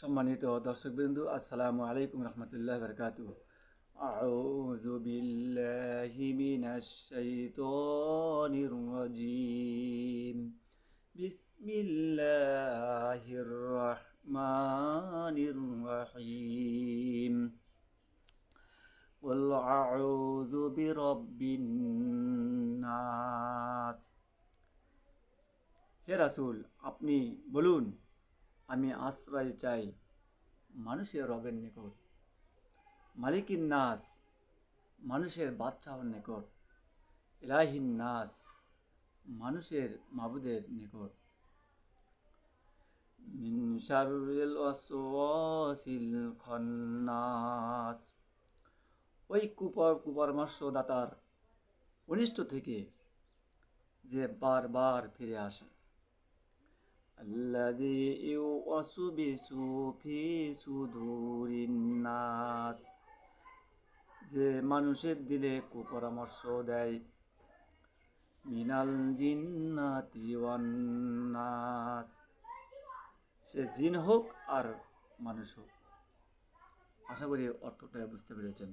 সম্মানিত দর্শকবৃন্দ, আসসালামু আলাইকুম রহমতুল্লাহ বারকাতুহু। আউযু বিল্লাহি মিনাশ শাইতানির রাজিম। বিসমিল্লাহির রহমানির রহিম। কুল আউযু বিরাব্বিন নাস। হে রাসূল, আপনি বলুন, আমি আশ্রয় চাই মানুষের রবের নিকট, মালিকিন নাস, মানুষের বাদশাহর নিকট, ইলাহিন নাস, মানুষের মাবুদের নিকট, মিন শাররিল ওয়াসওয়াসিল খান্নাস, ওই কুপরামর্শদাতার অনিষ্ট থেকে যে বারবার ফিরে আসে। আল্লাযী ইউওয়াসবিসু ফি সুদুরিন নাস, যে মানুষের দিলে কুপরামর্শ দেয়। মিনাল জিন্নাতি ওয়ান নাস, সে জিন হোক আর মানুষ হোক। আশা করি অর্থটা বুঝতে পেরেছেন।